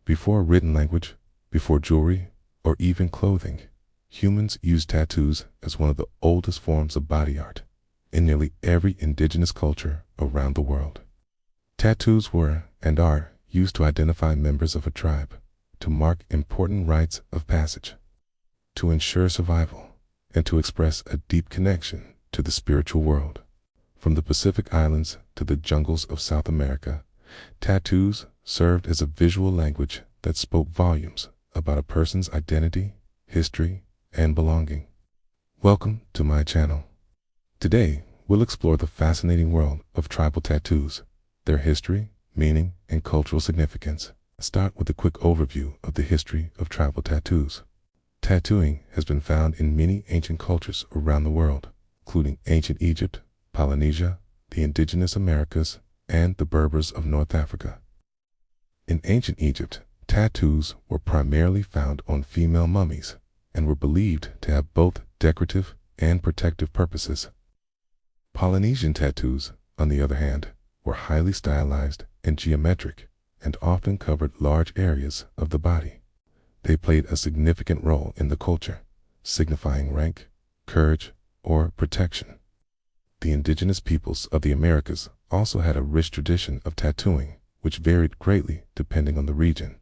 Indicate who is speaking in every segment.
Speaker 1: Before written language, before jewelry, or even clothing, humans used tattoos as one of the oldest forms of body art in nearly every indigenous culture around the world. Tattoos were, and are, used to identify members of a tribe, to mark important rites of passage, to ensure survival, and to express a deep connection to the spiritual world. From the Pacific Islands to the jungles of South America, tattoos served as a visual language that spoke volumes about a person's identity, history, and belonging. Welcome to my channel. Today, we'll explore the fascinating world of tribal tattoos, their history, meaning, and cultural significance. Start with a quick overview of the history of tribal tattoos. Tattooing has been found in many ancient cultures around the world, including ancient Egypt, Polynesia, the Indigenous Americas, and the Berbers of North Africa. In ancient Egypt, tattoos were primarily found on female mummies and were believed to have both decorative and protective purposes. Polynesian tattoos, on the other hand, were highly stylized and geometric and often covered large areas of the body. They played a significant role in the culture, signifying rank, courage, or protection. The indigenous peoples of the Americas also had a rich tradition of tattooing, which varied greatly depending on the region.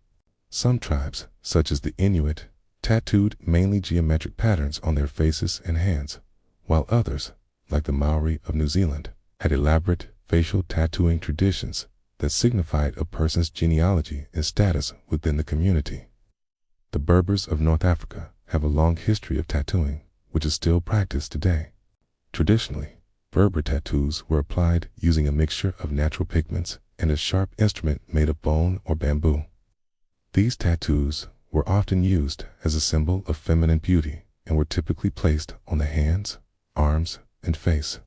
Speaker 1: Some tribes, such as the Inuit, tattooed mainly geometric patterns on their faces and hands, while others, like the Maori of New Zealand, had elaborate facial tattooing traditions that signified a person's genealogy and status within the community. The Berbers of North Africa have a long history of tattooing, which is still practiced today. Traditionally, Berber tattoos were applied using a mixture of natural pigments and a sharp instrument made of bone or bamboo. These tattoos were often used as a symbol of feminine beauty and were typically placed on the hands, arms, and face.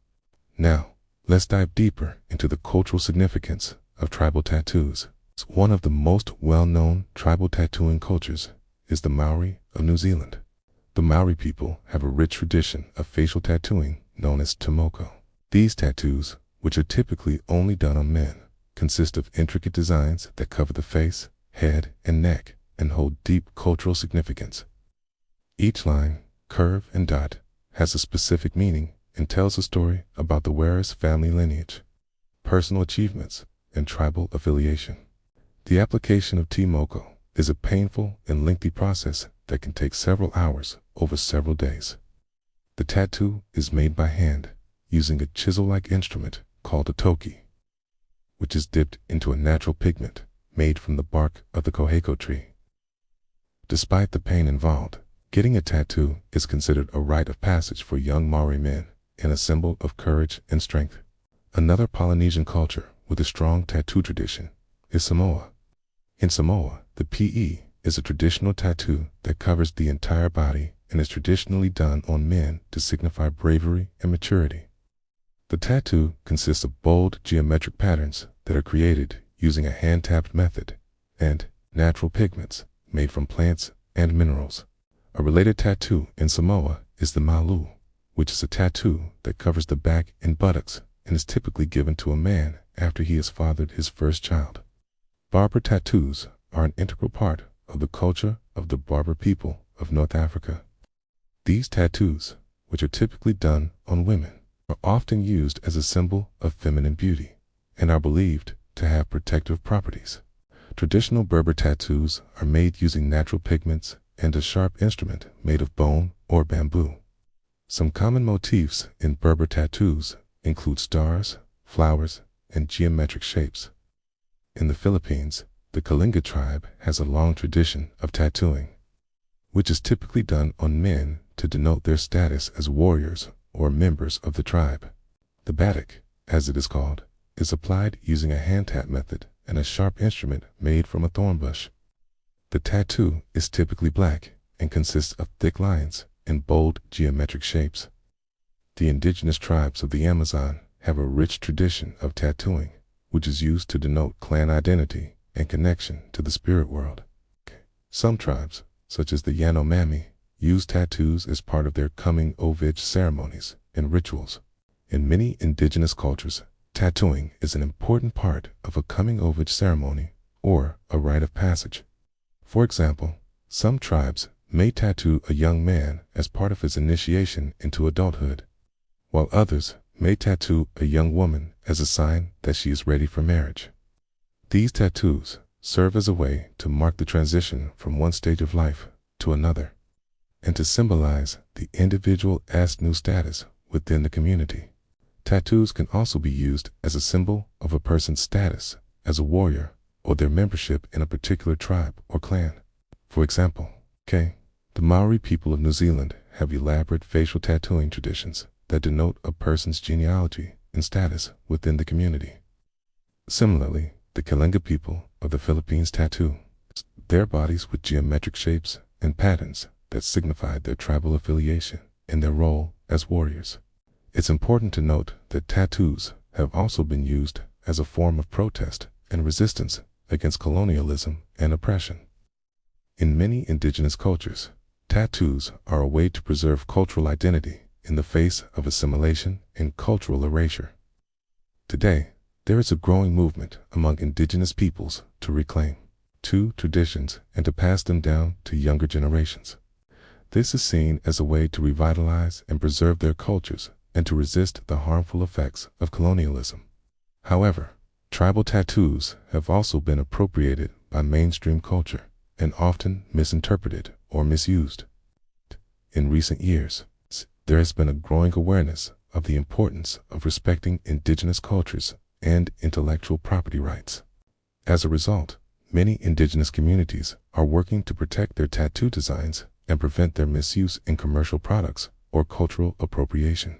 Speaker 1: Now, let's dive deeper into the cultural significance of tribal tattoos. One of the most well-known tribal tattooing cultures is the Maori of New Zealand. The Maori people have a rich tradition of facial tattooing known as tomoko. These tattoos, which are typically only done on men, consist of intricate designs that cover the face, head, and neck and hold deep cultural significance. Each line, curve, and dot has a specific meaning and tells a story about the wearer's family lineage, personal achievements, and tribal affiliation. The application of tomoko is a painful and lengthy process that can take several hours over several days. The tattoo is made by hand using a chisel-like instrument called a toki, which is dipped into a natural pigment made from the bark of the kohako tree. Despite the pain involved, getting a tattoo is considered a rite of passage for young Maori men and a symbol of courage and strength. Another Polynesian culture with a strong tattoo tradition is Samoa. In Samoa, the PE is a traditional tattoo that covers the entire body and is traditionally done on men to signify bravery and maturity. The tattoo consists of bold geometric patterns that are created using a hand-tapped method and natural pigments made from plants and minerals. A related tattoo in Samoa is the malu, which is a tattoo that covers the back and buttocks and is typically given to a man after he has fathered his first child. Barber tattoos are an integral part of the culture of the Berber people of North Africa. These tattoos, which are typically done on women, are often used as a symbol of feminine beauty and are believed to have protective properties. Traditional Berber tattoos are made using natural pigments and a sharp instrument made of bone or bamboo. Some common motifs in Berber tattoos include stars, flowers, and geometric shapes. In the Philippines, the Kalinga tribe has a long tradition of tattooing, which is typically done on men to denote their status as warriors or members of the tribe. The batik, as it is called, is applied using a hand-tap method and a sharp instrument made from a thorn bush. The tattoo is typically black and consists of thick lines and bold geometric shapes. The indigenous tribes of the Amazon have a rich tradition of tattooing, which is used to denote clan identity and connection to the spirit world. Some tribes, such as the Yanomami, use tattoos as part of their coming-of-age ceremonies and rituals. In many indigenous cultures, tattooing is an important part of a coming-of-age ceremony or a rite of passage. For example, some tribes may tattoo a young man as part of his initiation into adulthood, while others may tattoo a young woman as a sign that she is ready for marriage. These tattoos serve as a way to mark the transition from one stage of life to another, and to symbolize the individual's new status within the community. Tattoos can also be used as a symbol of a person's status as a warrior or their membership in a particular tribe or clan. For example, the Maori people of New Zealand have elaborate facial tattooing traditions that denote a person's genealogy and status within the community. Similarly, the Kalinga people of the Philippines tattoo their bodies with geometric shapes and patterns that signify their tribal affiliation and their role as warriors. It's important to note that tattoos have also been used as a form of protest and resistance against colonialism and oppression. In many indigenous cultures, tattoos are a way to preserve cultural identity in the face of assimilation and cultural erasure. Today, there is a growing movement among indigenous peoples to reclaim traditions and to pass them down to younger generations. This is seen as a way to revitalize and preserve their cultures and to resist the harmful effects of colonialism. However, tribal tattoos have also been appropriated by mainstream culture and often misinterpreted or misused. In recent years, there has been a growing awareness of the importance of respecting indigenous cultures and intellectual property rights. As a result, many indigenous communities are working to protect their tattoo designs and prevent their misuse in commercial products or cultural appropriation.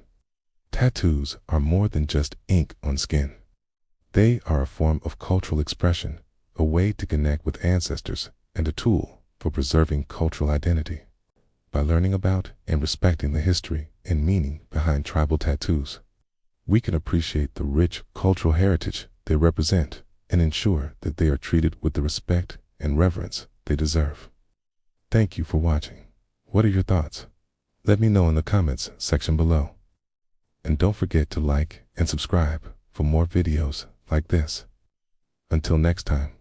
Speaker 1: Tattoos are more than just ink on skin. They are a form of cultural expression, a way to connect with ancestors, and a tool for preserving cultural identity. By learning about and respecting the history and meaning behind tribal tattoos, we can appreciate the rich cultural heritage they represent and ensure that they are treated with the respect and reverence they deserve. Thank you for watching. What are your thoughts? Let me know in the comments section below. And don't forget to like and subscribe for more videos like this. Until next time.